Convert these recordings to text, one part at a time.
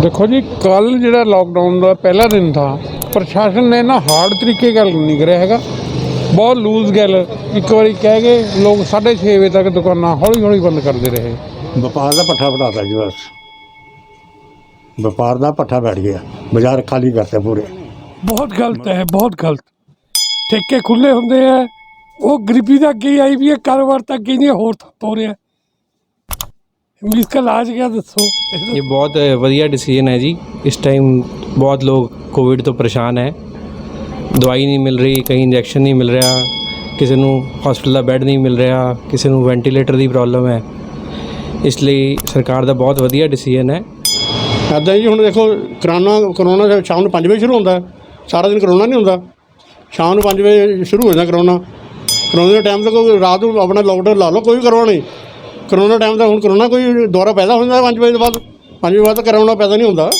देखो जी, कल जो लॉकडाउन का पहला दिन था, प्रशासन ने ना हार्ड तरीके गल नहीं करा है, बहुत लूज गल एक बार कह के लोग 6:30 बजे तक दुकाना हौली हौली बंद करते रहे। व्यापार का पट्ठा बढ़ाता जी, बस व्यापार का पट्ठा बैठ गया, बाजार खाली करते पूरे। बहुत गलत है, बहुत गलत। ठेके खुले होंगे है, वो गरीबी तो अगे ही आई भी है, कारोबार तो अगे नहीं होर ठप हो रहा है। इसका इलाज क्या दसो? ये बहुत वधिया डिसीजन है जी। इस टाइम बहुत लोग कोविड तो परेशान है, दवाई नहीं मिल रही, कहीं इंजैक्शन नहीं मिल रहा, किसी ਨੂੰ हॉस्पिटल का बैड नहीं मिल रहा, किसी ਨੂੰ वेंटीलेटर की प्रॉब्लम है, इसलिए सरकार का बहुत वधिया डिसीजन है। ਇੱਦਾਂ ਜੀ ਹੁਣ ਦੇਖੋ ਕਰੋਨਾ ਸ਼ਾਮ ਨੂੰ 5 ਵਜੇ ਸ਼ੁਰੂ ਹੁੰਦਾ, ਸਾਰਾ ਦਿਨ ਕਰੋਨਾ ਨਹੀਂ ਹੁੰਦਾ, ਸ਼ਾਮ ਨੂੰ 5 ਵਜੇ ਸ਼ੁਰੂ ਹੋ ਜਾਂਦਾ ਕਰੋਨਾ ਦੇ ਟਾਈਮ ਤੱਕ ਰਾਤ ਨੂੰ ਆਪਣਾ ਲੋਕਡਾਊਨ ਲਾ ਲਓ, ਕੋਈ ਕਰੋਨਾ ਨਹੀਂ। ਕਰੋਨਾ ਟਾਈਮ ਦਾ ਹੁਣ ਕਰੋਨਾ ਕੋਈ ਦੁਬਾਰਾ ਪੈਦਾ ਹੋ ਜਾਂਦਾ 5 ਵਜੇ ਤੋਂ ਬਾਅਦ, 5 ਵਜੇ ਬਾਅਦ ਤਾਂ ਕਰੋਨਾ ਪੈਦਾ ਨਹੀਂ ਹੁੰਦਾ।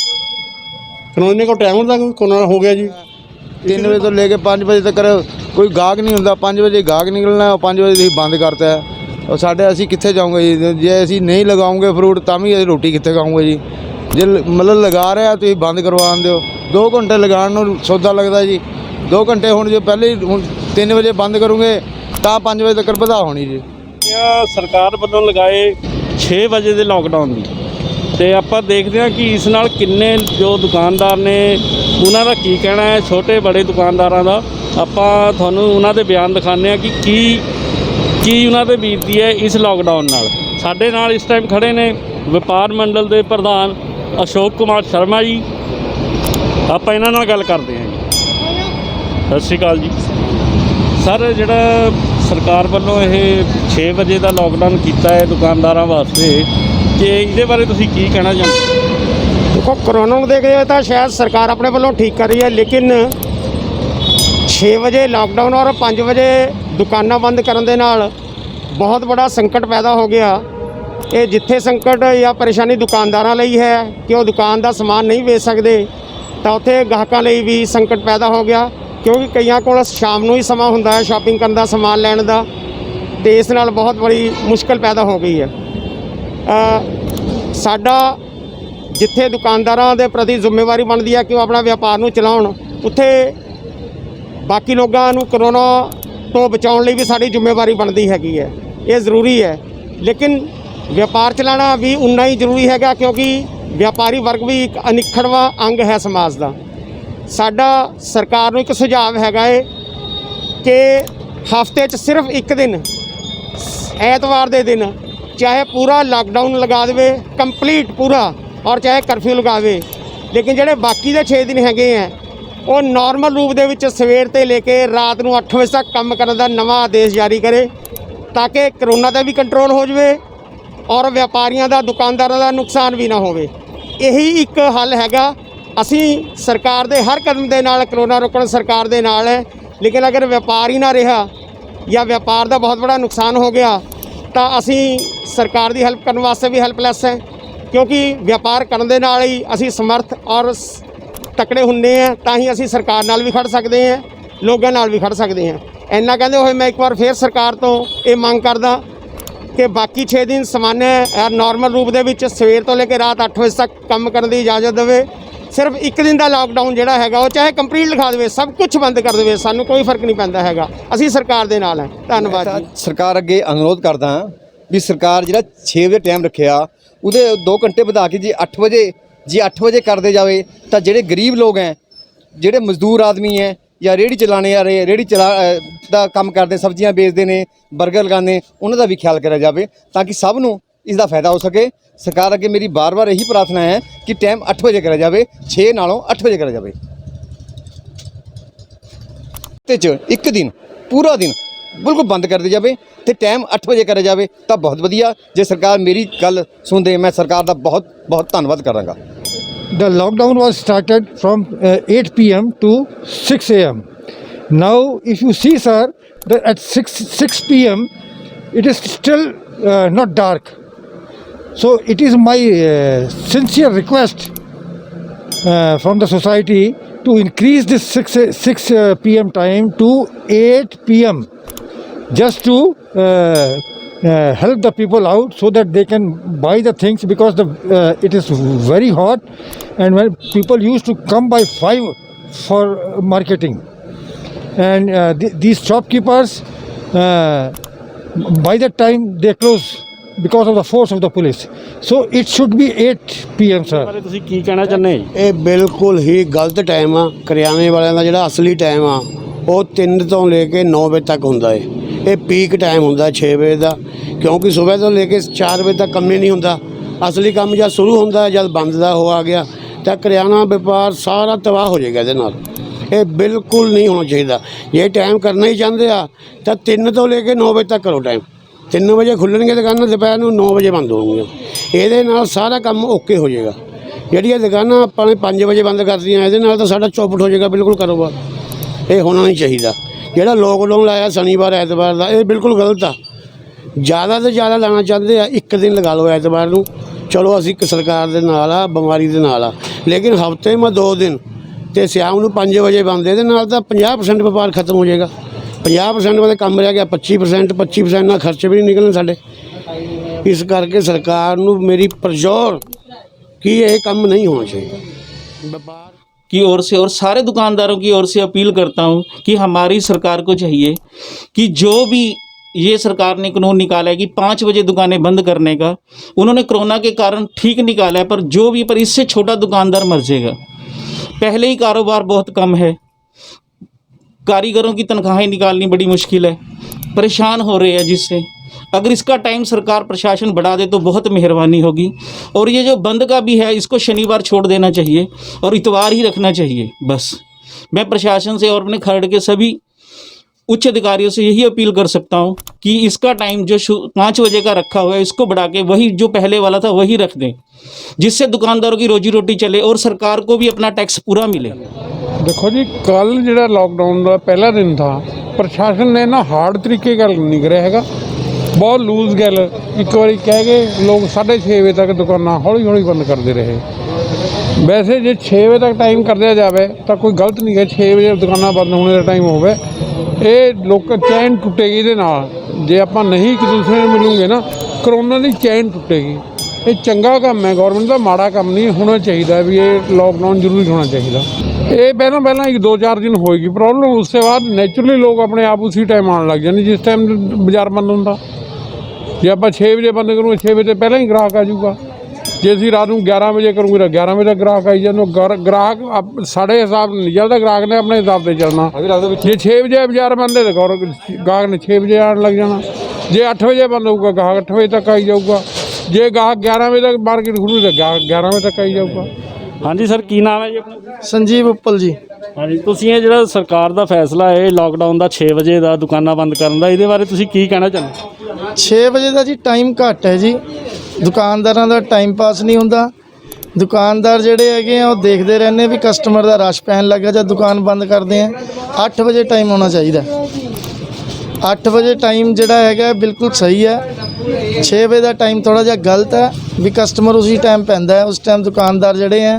ਕਰੋਨਾ ਕੋਲ ਟਾਈਮ ਹੁੰਦਾ, ਕਰੋਨਾ ਹੋ ਗਿਆ ਜੀ 3 ਵਜੇ ਤੋਂ ਲੈ ਕੇ 5 ਵਜੇ ਤੱਕ ਕੋਈ ਗਾਹਕ ਨਹੀਂ ਹੁੰਦਾ। 5 ਵਜੇ ਗਾਹਕ ਨਿਕਲਣਾ, 5 ਵਜੇ ਅਸੀਂ ਬੰਦ ਕਰਤਾ ਹੈ। और साढ़े असी कित्थे जाऊँगे जी, जे असी नहीं लगाओगे फ्रूट तो भी रोटी कित्थे खाऊँगे जी। जे मतलब लगा रहे तो बंद करवा दो, 2 घंटे लगाने सौदा लगता जी। 2 घंटे हूँ जो पहले हूँ 3 बजे बंद करूँगे तो 5 बजे तक वधा होनी जी। सरकार ਵੱਲੋਂ लगाए 6 ਵਜੇ ਦੇ ਲੌਕਡਾਊਨ ਦੀ, ਤੇ ਆਪਾਂ ਦੇਖਦੇ ਹਾਂ ਕਿ ਇਸ ਨਾਲ ਕਿੰਨੇ ਜੋ ਦੁਕਾਨਦਾਰ ਨੇ ਉਹਨਾਂ ਦਾ ਕੀ ਕਹਿਣਾ ਹੈ। ਛੋਟੇ ਬੜੇ ਦੁਕਾਨਦਾਰਾਂ ਦਾ ਆਪਾਂ ਤੁਹਾਨੂੰ ਉਹਨਾਂ ਦੇ ਬਿਆਨ ਦਿਖਾਉਂਦੇ ਹਾਂ ਕਿ ਕੀ ਉਹਨਾਂ ਦੇ ਬੀਤਦੀ ਹੈ ਇਸ ਲੌਕਡਾਊਨ ਨਾਲ। ਸਾਡੇ ਨਾਲ ਇਸ ਟਾਈਮ ਖੜੇ ਨੇ ਵਪਾਰ ਮੰਡਲ ਦੇ ਪ੍ਰਧਾਨ ਅਸ਼ੋਕ ਕੁਮਾਰ ਸ਼ਰਮਾ ਜੀ, ਆਪਾਂ ਇਹਨਾਂ ਨਾਲ ਗੱਲ ਕਰਦੇ ਹਾਂ ਜੀ। ਸਤਿ ਸ਼੍ਰੀ ਅਕਾਲ ਜੀ ਸਰ, ਜਿਹੜਾ ਸਰਕਾਰ ਵੱਲੋਂ ਇਹ 6 ਵਜੇ ਦਾ ਲੋਕਡਾਊਨ ਕੀਤਾ ਹੈ ਦੁਕਾਨਦਾਰਾਂ ਵਾਸਤੇ, ਕਿ ਇਹਦੇ ਬਾਰੇ ਤੁਸੀਂ ਕੀ ਕਹਿਣਾ ਚਾਹੁੰਦੇ? देखो कोरोना को देखते हुए तो शायद सरकार अपने वालों ठीक कर रही है, लेकिन 6 वजे लॉकडाउन और 5 वजे दुकाना बंद करने दे नाल बहुत बड़ा संकट पैदा हो गया। ये जिथे संकट या परेशानी दुकानदारों ਲਈ है कि वो दुकान का समान नहीं बेच सकते, तो उत्थे गाहकों ਲਈ भी संकट पैदा हो गया, क्योंकि कईयां कोल शाम ਨੂੰ ही समा ਹੁੰਦਾ है शॉपिंग करने का, समान लैण का, तो इस नाल बहुत बड़ी मुश्किल पैदा हो गई है। साडा जिथे दुकानदारों के प्रति जिम्मेवारी बनती है कि वो अपना व्यापार ਨੂੰ ਚਲਾਉਣ, ਉੱਥੇ बाकी लोगों को कोरोना तो बचाने ਲਈ भी साड़ी जिम्मेवारी बनती हैगी है, ये ज़रूरी है। लेकिन व्यापार चलाना भी उन्ना ही जरूरी हैगा, क्योंकि व्यापारी वर्ग भी एक अनिखड़वा अंग है समाज का। साडा सरकार ਨੂੰ एक सुझाव हैगा है कि हफ्ते च सिर्फ एक दिन ऐतवार के दिन चाहे पूरा लॉकडाउन लगा दे कंप्लीट पूरा, और चाहे कर्फ्यू लगावे, लेकिन ਜਿਹੜੇ बाकी के 6 दिन हैगे हैं वो नॉर्मल रूप ਦੇ ਵਿੱਚ ਸਵੇਰ ਤੋਂ ਲੈ ਕੇ ਰਾਤ ਨੂੰ 8 ਵਜੇ ਤੱਕ ਕੰਮ ਕਰਨ ਦਾ ਨਵਾਂ ਆਦੇਸ਼ ਜਾਰੀ ਕਰੇ, ਤਾਂ ਕਿ ਕਰੋਨਾ ਦਾ ਵੀ ਕੰਟਰੋਲ ਹੋ ਜਾਵੇ ਔਰ ਵਪਾਰੀਆਂ ਦਾ, ਦੁਕਾਨਦਾਰਾਂ ਦਾ ਨੁਕਸਾਨ ਵੀ ਨਾ ਹੋਵੇ। ਇਹੀ ਇੱਕ ਹੱਲ ਹੈਗਾ। ਅਸੀਂ ਸਰਕਾਰ ਦੇ ਹਰ ਕਦਮ ਦੇ ਨਾਲ ਕਰੋਨਾ ਰੋਕਣ ਸਰਕਾਰ ਦੇ ਨਾਲ ਹੈ, ਲੇਕਿਨ ਅਗਰ ਵਪਾਰ ਹੀ ਨਾ ਰਿਹਾ ਜਾਂ ਵਪਾਰ ਦਾ ਬਹੁਤ ਬੜਾ ਨੁਕਸਾਨ ਹੋ ਗਿਆ ਤਾਂ ਅਸੀਂ ਸਰਕਾਰ ਦੀ ਹੈਲਪ ਕਰਨ ਵਾਸਤੇ ਵੀ ਹੈਲਪਲੈਸ ਹੈ, क्योंकि व्यापार करने दे नाल ही असी समर्थ और तकड़े हुन्ने हैं, तां ही असी सरकार नाल भी खड़ सकते हैं, लोगों नाल भी खड़ सकते हैं। इन्ना कहते हुए मैं एक बार फिर सरकार तो ये मांग करदा कि बाकी 6 दिन सामान्य नॉर्मल रूप दे विच सवेर तो लेकर रात 8 बजे तक काम करने की इजाजत देवे। सिर्फ एक दिन का लॉकडाउन जिहड़ा हैगा वो चाहे कंप्लीट लिखा देवे, सब कुछ बंद कर देवे, सानू कोई फर्क नहीं पैंदा हैगा, असी सरकार दे नाल है। धन्नवाद जी। सरकार अगे अनुरोध करदा हां भी सरकार जिहड़ा 6 वजे टाइम रखिया ਉਹਦੇ 2 ਘੰਟੇ ਵਧਾ ਕੇ जी 8 ਵਜੇ ਕਰਦੇ ਜਾਵੇ, ਤਾਂ ਜਿਹੜੇ ਗਰੀਬ ਲੋਕ ਹੈ, ਜਿਹੜੇ ਮਜ਼ਦੂਰ ਆਦਮੀ ਹੈ ਜਾਂ ਰੇਹੜੀ ਚਲਾਣੇ ਆ ਰਹੇ, ਰੇਹੜੀ ਦਾ ਕੰਮ ਕਰਦੇ, ਸਬਜ਼ੀਆਂ ਵੇਚਦੇ ਨੇ, 버ਗਰ ਲਗਾਉਂਦੇ, ਉਹਨਾਂ ਦਾ ਵੀ ਖਿਆਲ ਕਰਿਆ ਜਾਵੇ ਤਾਂ ਕਿ ਸਭ ਨੂੰ ਇਸ ਦਾ ਫਾਇਦਾ ਹੋ ਸਕੇ। ਸਰਕਾਰ ਅੱਗੇ ਮੇਰੀ ਬਾਰ-ਬਾਰ ਇਹੀ ਪ੍ਰਾਰਥਨਾ ਹੈ ਕਿ ਟਾਈਮ 8 ਵਜੇ ਕਰਿਆ ਜਾਵੇ, 6 ਨਾਲੋਂ 8 ਵਜੇ ਕਰਿਆ ਜਾਵੇ। ਤੇ ਚ ਇੱਕ ਦਿਨ ਪੂਰਾ दिन बिल्कुल बंद कर दी जाए तो टाइम 8 बजे करा जाए तो बहुत वधिया। जे सरकार मेरी गल सुन दे, मैं सरकार का बहुत बहुत धन्यवाद करांगा। The lockdown was started from 8 p.m. to 6 a.m. Now if you see, sir, that at 6 p.m. it is still not dark. So it is my sincere request from the society to increase this 6 p.m. time to 8 p.m. just to help the people out so that they can buy the things, because it is very hot, and when people used to come by 5 for marketing, and these shopkeepers by that time they close because of the force of the police. So it should be 8 p.m. sir. ਬਾਰੇ ਤੁਸੀਂ ਕੀ ਕਹਿਣਾ ਚਾਹੁੰਦੇ ਜੀ? ਇਹ ਬਿਲਕੁਲ ਹੀ ਗਲਤ time ਆ। ਕਰਿਆਨੇ ਵਾਲਿਆਂ ਦਾ ਜਿਹੜਾ ਅਸਲੀ ਟਾਈਮ ਆ ਉਹ 3 ਤੋਂ ਲੈ ਕੇ 9 ਵਜੇ ਤੱਕ ਹੁੰਦਾ ਏ। ਇਹ ਪੀਕ ਟਾਈਮ ਹੁੰਦਾ 6 ਵਜੇ ਦਾ, ਕਿਉਂਕਿ ਸਵੇਰ ਤੋਂ ਲੈ ਕੇ 4 ਵਜੇ ਤੱਕ ਕੰਮ ਹੀ ਨਹੀਂ ਹੁੰਦਾ। ਅਸਲੀ ਕੰਮ ਜਦ ਸ਼ੁਰੂ ਹੁੰਦਾ, ਜਦ ਬੰਦ ਦਾ ਹੋ ਆ ਗਿਆ ਤਾਂ ਕਰਿਆਨਾ ਵਪਾਰ ਸਾਰਾ ਤਬਾਹ ਹੋ ਜਾਏਗਾ ਇਹਦੇ ਨਾਲ। ਇਹ ਬਿਲਕੁਲ ਨਹੀਂ ਹੋਣਾ ਚਾਹੀਦਾ। ਜੇ ਟਾਈਮ ਕਰਨਾ ਹੀ ਚਾਹੁੰਦੇ ਆ ਤਾਂ 3 ਤੋਂ ਲੈ ਕੇ 9 ਵਜੇ ਤੱਕ ਕਰੋ ਟਾਈਮ। 3 ਵਜੇ ਖੁੱਲਣਗੇ ਦੁਕਾਨਾਂ, ਦੁਪਹਿਰ ਨੂੰ 9 ਵਜੇ ਬੰਦ ਹੋਣਗੀਆਂ। ਇਹਦੇ ਨਾਲ ਸਾਰਾ ਕੰਮ ਓਕੇ ਹੋ ਜਾਏਗਾ। ਜਿਹੜੀਆਂ ਦੁਕਾਨਾਂ ਆਪਾਂ ਨੇ 5 ਵਜੇ ਬੰਦ ਕਰਦੀਆਂ, ਇਹਦੇ ਨਾਲ ਤਾਂ ਸਾਡਾ ਚੌਪਟ ਹੋ ਜਾਏਗਾ ਬਿਲਕੁਲ ਕਾਰੋਬਾਰ। ਇਹ ਹੋਣਾ ਨਹੀਂ ਚਾਹੀਦਾ। ਜਿਹੜਾ ਲੋਕਡਾਊਨ ਲਾਇਆ ਸ਼ਨੀਵਾਰ ਐਤਵਾਰ ਦਾ, ਇਹ ਬਿਲਕੁਲ ਗਲਤ ਆ। ਜ਼ਿਆਦਾ ਤੋਂ ਜ਼ਿਆਦਾ ਲਾਉਣਾ ਚਾਹੁੰਦੇ ਆ, 1 ਦਿਨ ਲਗਾ ਲਓ ਐਤਵਾਰ ਨੂੰ। ਚਲੋ ਅਸੀਂ ਸਰਕਾਰ ਦੇ ਨਾਲ ਆ, ਬਿਮਾਰੀ ਦੇ ਨਾਲ ਆ, ਲੇਕਿਨ ਹਫ਼ਤੇ ਮੈਂ 2 ਦਿਨ ਤੇ ਸ਼ਾਮ ਨੂੰ 5 ਵਜੇ ਬੰਦ, ਇਹਦੇ ਨਾਲ ਤਾਂ 50% ਵਪਾਰ ਖਤਮ ਹੋ ਜਾਏਗਾ। 50% ਵਾਲੇ ਕੰਮ ਰਹਿ ਗਿਆ 25% ਨਾਲ ਖਰਚੇ ਵੀ ਨਹੀਂ ਨਿਕਲਣ ਸਾਡੇ। ਇਸ ਕਰਕੇ ਸਰਕਾਰ ਨੂੰ ਮੇਰੀ ਪ੍ਰਜ਼ੋਰ कि ये काम नहीं होना चाहिए। व्यापार की ओर से और सारे दुकानदारों की ओर से अपील करता हूँ कि हमारी सरकार को चाहिए कि जो भी ये सरकार ने कानून निकाला है कि 5 बजे दुकानें बंद करने का, उन्होंने कोरोना के कारण ठीक निकाला है, पर इससे छोटा दुकानदार मर जाएगा। पहले ही कारोबार बहुत कम है, कारीगरों की तनख्वाहें निकालनी बड़ी मुश्किल है, परेशान हो रहे हैं। जिससे अगर इसका टाइम सरकार प्रशासन बढ़ा दे तो बहुत मेहरबानी होगी। और ये जो बंद का भी है, इसको शनिवार छोड़ देना चाहिए और इतवार ही रखना चाहिए। बस मैं प्रशासन से और अपने खर्ड के सभी उच्च अधिकारियों से यही अपील कर सकता हूँ कि इसका टाइम जो 5 बजे का रखा हुआ है, इसको बढ़ा के वही जो पहले वाला था वही रख दें, जिससे दुकानदारों की रोजी रोटी चले और सरकार को भी अपना टैक्स पूरा मिले। देखो जी, कल जो लॉकडाउन का पहला दिन था, प्रशासन ने ना हार्ड तरीके गल नहीं करिया हैगा, बहुत लूज गल एक बार कह गए लोग 6:30 बजे तक दुकाना हौली हौली बंद करते रहे। वैसे जो 6 बजे तक टाइम कर दिया जाए तो कोई गलत नहीं है। 6 बजे दुकाना बंद होने का टाइम होवे, ये लोग चैन टुटेगी ਇਹਦੇ ਨਾਲ। जे आप नहीं एक दूसरे ਨੂੰ मिलूंगे ना, करोना की चैन टुटेगी। ये चंगा काम है, गौरमेंट का माड़ा काम नहीं होना चाहिए भी। ये लॉकडाउन जरूरी होना चाहिए। ये पहला 1-2-4 दिन होएगी प्रॉब्लम, उसके बाद नैचुरली लोग अपने आप उसी टाइम आने लग जाने जिस टाइम बाजार बंद होंदा। जे आप 6 बजे बंद करूँगे 6 बजे पहले ही ग्राहक आ जाऊगा। जे असी रात को 11 बजे करूँगे तो 11 बजे तक ग्राहक आई जाए। ग्राहक साढ़े हिसाब नहीं चलता, ग्राहक ने अपने हिसाब से चलना। जे 6 बजे बाजार बंद है तो ग्राहक ने 6 बजे आने लग जाना। जे 8 बजे बंद होगा ग्राहक 8 बजे तक आई जाऊगा। जे ग्राहक 11 बजे तक मार्केट खुलूगी तो ग्राहक 11 बजे तक आई जाऊगा। ਹਾਂਜੀ ਸਰ, ਕੀ ਨਾਮ ਹੈ ਜੀ ਆਪਣਾ? ਸੰਜੀਵ ਉੱਪਲ ਜੀ। ਹਾਂਜੀ, ਤੁਸੀਂ ਇਹ ਜਿਹੜਾ ਸਰਕਾਰ ਦਾ ਫੈਸਲਾ ਹੈ ਲਾਕਡਾਊਨ ਦਾ 6 ਵਜੇ ਦਾ ਦੁਕਾਨਾਂ ਬੰਦ ਕਰਨ ਦਾ, ਇਹਦੇ ਬਾਰੇ ਤੁਸੀਂ ਕੀ ਕਹਿਣਾ ਚਾਹੁੰਦੇ? 6 ਵਜੇ ਦਾ ਜੀ ਟਾਈਮ ਘੱਟ ਹੈ ਜੀ, ਦੁਕਾਨਦਾਰਾਂ ਦਾ ਟਾਈਮ ਪਾਸ ਨਹੀਂ ਹੁੰਦਾ। ਦੁਕਾਨਦਾਰ ਜਿਹੜੇ ਹੈਗੇ ਆ ਉਹ ਦੇਖਦੇ ਰਹਿੰਦੇ ਵੀ ਕਸਟਮਰ ਦਾ ਰਸ਼ ਪੈਣ ਲੱਗਾ ਜਾਂ ਦੁਕਾਨ ਬੰਦ ਕਰਦੇ ਆ। 8 ਵਜੇ ਟਾਈਮ ਹੋਣਾ ਚਾਹੀਦਾ। 8 ਵਜੇ ਟਾਈਮ ਜਿਹੜਾ ਹੈਗਾ ਬਿਲਕੁਲ ਸਹੀ ਹੈ। 6 ਵਜੇ ਦਾ ਟਾਈਮ ਥੋੜ੍ਹਾ ਜਿਹਾ ਗਲਤ ਹੈ ਵੀ ਕਸਟਮਰ ਉਸੇ ਟਾਈਮ ਪੈਂਦਾ ਹੈ। ਉਸ ਟਾਈਮ ਦੁਕਾਨਦਾਰ ਜਿਹੜੇ ਆ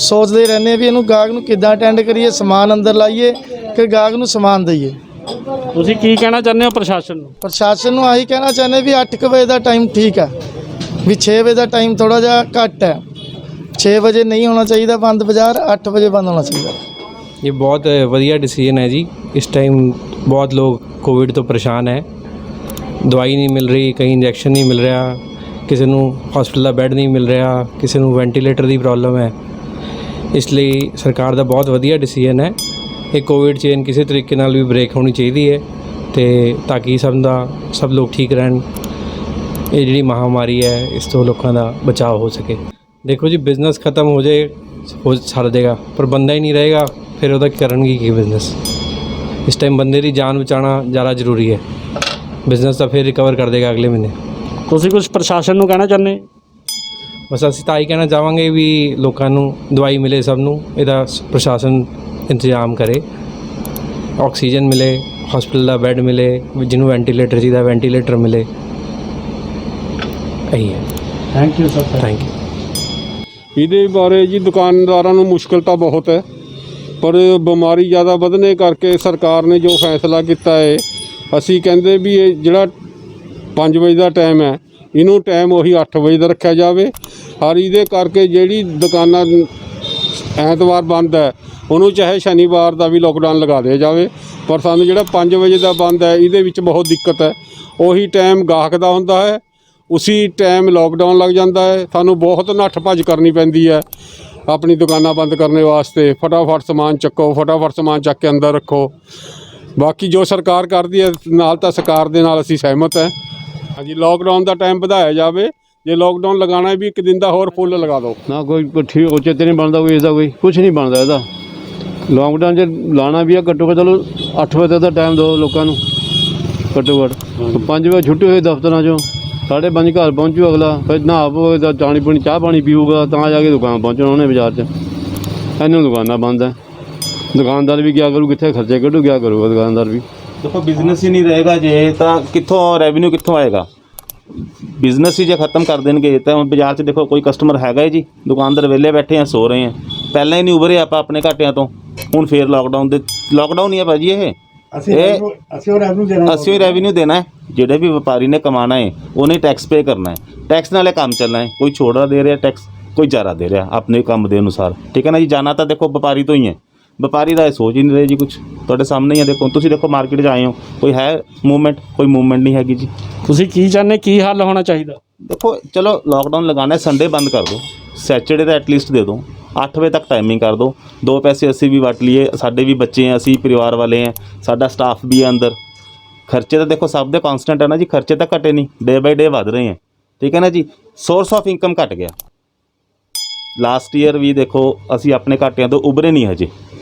ਸੋਚਦੇ ਰਹਿੰਦੇ ਵੀ ਇਹਨੂੰ ਗਾਹਕ ਨੂੰ ਕਿੱਦਾਂ ਅਟੈਂਡ ਕਰੀਏ, ਸਮਾਨ ਅੰਦਰ ਲਾਈਏ ਕਿ ਗਾਹਕ ਨੂੰ ਸਮਾਨ ਦਈਏ। ਤੁਸੀਂ ਕੀ ਕਹਿਣਾ ਚਾਹੁੰਦੇ ਹੋ ਪ੍ਰਸ਼ਾਸਨ ਨੂੰ? ਪ੍ਰਸ਼ਾਸਨ ਨੂੰ ਆਹੀ ਕਹਿਣਾ ਚਾਹੁੰਦੇ ਵੀ 8 ਵਜੇ ਦਾ ਟਾਈਮ ਠੀਕ ਹੈ, ਵੀ 6 ਵਜੇ ਦਾ ਟਾਈਮ ਥੋੜ੍ਹਾ ਜਿਹਾ ਘੱਟ ਹੈ। 6 ਵਜੇ ਨਹੀਂ ਹੋਣਾ ਚਾਹੀਦਾ ਬੰਦ ਬਾਜ਼ਾਰ, 8 ਵਜੇ ਬੰਦ ਹੋਣਾ ਚਾਹੀਦਾ। ये बहुत वधिया डिसीजन है जी। इस टाइम बहुत लोग कोविड तो परेशान है, दवाई नहीं मिल रही, कहीं इंजैक्शन नहीं मिल रहा, किसी ਨੂੰ हॉस्पिटल ਦਾ ਬੈੱਡ ਨਹੀਂ ਮਿਲ ਰਿਹਾ, ਕਿਸੇ ਨੂੰ ਵੈਂਟੀਲੇਟਰ ਦੀ ਪ੍ਰੋਬਲਮ ਹੈ। ਇਸ ਲਈ ਸਰਕਾਰ ਦਾ ਬਹੁਤ ਵਧੀਆ ਡਿਸੀਜਨ ਹੈ। ਇਹ ਕੋਵਿਡ ਚੇਨ ਕਿਸੇ ਤਰੀਕੇ ਨਾਲ ਵੀ ਬ੍ਰੇਕ ਹੋਣੀ ਚਾਹੀਦੀ ਹੈ ਤੇ ਤਾਂ ਕਿ ਸਭ ਲੋਕ ਠੀਕ ਰਹਿਣ। ਇਹ ਜਿਹੜੀ ਮਹਾਮਾਰੀ ਹੈ ਇਸ ਤੋਂ ਲੋਕਾਂ ਦਾ ਬਚਾਅ ਹੋ ਸਕੇ। ਦੇਖੋ ਜੀ, ਬਿਜ਼ਨਸ ਖਤਮ ਹੋ ਜਾਏ ਹੋ ਛੱਡ ਦੇਗਾ, ਪਰ ਬੰਦਾ ਹੀ ਨਹੀਂ ਰਹੇਗਾ, ਫਿਰ ਉਹਦਾ ਕਰਨਗੇ ਕੀ ਬਿਜ਼ਨਸ। ਇਸ ਟਾਈਮ ਬੰਦੇ ਦੀ ਜਾਨ ਬਚਾਉਣਾ ਜ਼ਿਆਦਾ ਜ਼ਰੂਰੀ ਹੈ। ਬਿਜ਼ਨਸ ਤਾਂ ਫਿਰ ਰਿਕਵਰ ਕਰ ਦੇਗਾ ਅਗਲੇ ਮਹੀਨੇ। ਤੁਸੀਂ ਕੁਝ ਪ੍ਰਸ਼ਾਸਨ ਨੂੰ ਕਹਿਣਾ ਚਾਹੁੰਦੇ? ਬਸ ਅਸੀਂ ਤਾਂ ਇਹੀ ਕਹਿਣਾ ਚਾਹਾਂਗੇ ਵੀ ਲੋਕਾਂ ਨੂੰ ਦਵਾਈ ਮਿਲੇ, ਸਭ ਨੂੰ ਇਹਦਾ ਪ੍ਰਸ਼ਾਸਨ ਇੰਤਜ਼ਾਮ ਕਰੇ, ਆਕਸੀਜਨ ਮਿਲੇ, ਹਸਪੀਟਲ ਦਾ ਬੈੱਡ ਮਿਲੇ, ਜਿਹਨੂੰ ਵੈਂਟੀਲੇਟਰ ਚਾਹੀਦਾ ਵੈਂਟੀਲੇਟਰ ਮਿਲੇ। ਇਹੀ ਹੈ। Thank you sir. Thank you. ਇਹਦੇ ਬਾਰੇ ਜੀ ਦੁਕਾਨਦਾਰਾਂ ਨੂੰ ਮੁਸ਼ਕਲ ਤਾਂ ਬਹੁਤ ਹੈ, ਪਰ ਬਿਮਾਰੀ ਜ਼ਿਆਦਾ ਵਧਣੇ ਕਰਕੇ ਸਰਕਾਰ ਨੇ ਜੋ ਫੈਸਲਾ ਕੀਤਾ ਹੈ, ਅਸੀਂ ਕਹਿੰਦੇ ਵੀ ਇਹ ਜਿਹੜਾ 5 ਵਜੇ ਦਾ ਟਾਈਮ ਹੈ, ਇਹਨੂੰ ਟਾਈਮ ਉਹੀ 8 ਵਜੇ ਦਾ ਰੱਖਿਆ ਜਾਵੇ। ਔਰ ਇਹਦੇ ਕਰਕੇ ਜਿਹੜੀ ਦੁਕਾਨਾਂ ਐਤਵਾਰ ਬੰਦ ਹੈ ਉਹਨੂੰ ਚਾਹੇ ਸ਼ਨੀਵਾਰ ਦਾ ਵੀ ਲੋਕਡਾਊਨ ਲਗਾ ਦਿਆ ਜਾਵੇ। ਪਰ ਸਾਨੂੰ ਜਿਹੜਾ 5 ਵਜੇ ਦਾ ਬੰਦ ਹੈ ਇਹਦੇ ਵਿੱਚ ਬਹੁਤ ਦਿੱਕਤ ਹੈ। ਉਹੀ ਟਾਈਮ ਗਾਹਕ ਦਾ ਹੁੰਦਾ ਹੈ, ਉसी ਟਾਈਮ ਲੋਕਡਾਊਨ ਲੱਗ ਜਾਂਦਾ ਹੈ। ਸਾਨੂੰ ਬਹੁਤ ਨੱਠ ਭੱਜ ਕਰਨੀ ਪੈਂਦੀ ਹੈ ਆਪਣੀ ਦੁਕਾਨਾਂ ਬੰਦ ਕਰਨੇ ਵਾਸਤੇ। ਫਟਾਫਟ ਸਮਾਨ ਚੱਕੋ, ਫਟਾਫਟ ਸਮਾਨ ਚੱਕ ਕੇ ਅੰਦਰ ਰੱਖੋ। ਬਾਕੀ ਜੋ ਸਰਕਾਰ ਕਰਦੀ ਹੈ ਨਾਲ ਤਾਂ ਸਰਕਾਰ ਦੇ ਨਾਲ ਅਸੀਂ ਸਹਿਮਤ ਹੈ। ਹਾਂਜੀ, ਲੋਕਡਾਊਨ ਦਾ ਟਾਈਮ ਵਧਾਇਆ ਜਾਵੇ। ਜੇ ਲੋਕਡਾਊਨ ਲਗਾਉਣਾ ਵੀ 1 ਦਿਨ ਦਾ ਹੋਰ ਫੁੱਲ ਲਗਾ ਦਿਓ। ਨਾ ਕੋਈ ਠੀਕ ਉਚਿਤ ਨਹੀਂ ਬਣਦਾ, ਕੋਈ ਇਹਦਾ ਕੋਈ ਕੁਝ ਨਹੀਂ ਬਣਦਾ ਇਹਦਾ। ਲੋਕਡਾਊਨ 'ਚ ਲਾਉਣਾ ਵੀ ਆ ਘੱਟੋ ਘੱਟ ਚਲੋ 8 ਵਜੇ ਤੱਕ ਦਾ ਟਾਈਮ ਦਿਓ ਲੋਕਾਂ ਨੂੰ ਘੱਟੋ ਘੱਟ। 5 ਵਜੇ ਛੁੱਟੀ ਹੋਈ ਦਫ਼ਤਰਾਂ 'ਚੋਂ, 5:30 ਘਰ ਪਹੁੰਚੂ ਅਗਲਾ, ਫਿਰ ਨਹਾ ਧੋ ਕੇ ਚਾਣੀ ਪੀਣੀ ਚਾਹ ਪਾਣੀ ਪੀਊਗਾ ਤਾਂ ਜਾ ਕੇ ਦੁਕਾਨ ਪਹੁੰਚਣਾ ਉਹਨੇ ਬਾਜ਼ਾਰ 'ਚ। ਇਹਨੂੰ ਦੁਕਾਨਾਂ ਬੰਦ ਹੈ। ਦੁਕਾਨਦਾਰ ਵੀ ਕਿਆ ਕਰੂ, ਕਿੱਥੇ ਖਰਚੇ ਕੱਢੂ, ਕਿਆ ਕਰੂਗਾ ਦੁਕਾਨਦਾਰ ਵੀ। देखो बिजनेस ही नहीं रहेगा जे तो कितों रेवेन्यू कितों आएगा। बिजनेस ही जो खत्म कर देंगे तो हम बाजार से देखो कोई कस्टमर हैगा ही जी, दुकानदार वेले बैठे हैं सो रहे हैं। पहले ही नहीं उभरे आप अपने घाटियां तो, हुण फिर लॉकडाउन ही है भाजी। ये ਅਸੀਂ ਰੈਵਨਿਊ ਦੇਣਾ ਹੈ। ਜਿਹੜੇ ਵੀ ਵਪਾਰੀ ਨੇ ਕਮਾਣਾ ਹੈ ਉਹਨੇ ਟੈਕਸ ਪੇ ਕਰਨਾ ਹੈ, ਟੈਕਸ ਨਾਲੇ ਕੰਮ ਚੱਲਣਾ ਹੈ। ਕੋਈ ਛੋੜਾ ਦੇ ਰਿਹਾ ਟੈਕਸ, ਕੋਈ ਜ਼ਿਆਦਾ ਦੇ ਰਿਹਾ ਆਪਣੇ ਕੰਮ ਦੇ ਅਨੁਸਾਰ, ਠੀਕ ਹੈ ਨਾ ਜੀ। ਜਾਣਾ ਤਾਂ ਦੇਖੋ ਵਪਾਰੀ ਤੋਂ ਹੀ ਹੈ। ਵਪਾਰੀ ਦਾ ਇਹ ਸੋਚ ਹੀ ਨਹੀਂ ਰਹੇ ਜੀ ਕੁਛ। ਤੁਹਾਡੇ ਸਾਹਮਣੇ ਹੀ ਹੈ, ਦੇਖੋ ਤੁਸੀਂ ਦੇਖੋ ਮਾਰਕੀਟ 'ਚ ਆਏ ਹੋ, ਕੋਈ ਹੈ ਮੂਵਮੈਂਟ? ਕੋਈ ਮੂਵਮੈਂਟ ਨਹੀਂ ਹੈਗੀ ਜੀ। ਤੁਸੀਂ ਕੀ ਚਾਹੁੰਦੇ, ਕੀ ਹੱਲ ਹੋਣਾ ਚਾਹੀਦਾ? ਦੇਖੋ ਚਲੋ ਲੋਕਡਾਊਨ ਲਗਾਉਣਾ, ਸੰਡੇ ਬੰਦ ਕਰ ਦਿਓ, ਸੈਚਰਡੇ ਦਾ ਐਟਲੀਸਟ ਦੇ ਦਿਓ, 8 ਵਜੇ ਤੱਕ ਟਾਈਮਿੰਗ ਕਰ ਦਿਓ। 2 ਪੈਸੇ ਅਸੀਂ ਵੀ ਵਟ ਲਈਏ, ਸਾਡੇ ਵੀ ਬੱਚੇ हैं, ਅਸੀਂ ਪਰਿਵਾਰ ਵਾਲੇ हैं, ਸਾਡਾ ਸਟਾਫ ਵੀ ਹੈ ਅੰਦਰ। ਖਰਚੇ ਤਾਂ ਦੇਖੋ ਸਭ ਦੇ ਕਾਂਸਟੈਂਟ ਹੈ ਨਾ ਜੀ, ਖਰਚੇ ਤਾਂ ਘਟੇ ਨਹੀਂ, ਡੇ ਬਾਈ ਡੇ ਵੱਧ ਰਹੇ ਹੈ, ਠੀਕ ਹੈ ਨਾ ਜੀ। ਸੋਰਸ ਆਫ ਇਨਕਮ ਘਟ ਗਿਆ। ਲਾਸਟ ਈਅਰ ਵੀ ਦੇਖੋ ਅਸੀਂ ਆਪਣੇ ਘਾਟਿਆਂ ਤੋਂ ਉਭਰੇ ਨਹੀਂ ਹਜੇ।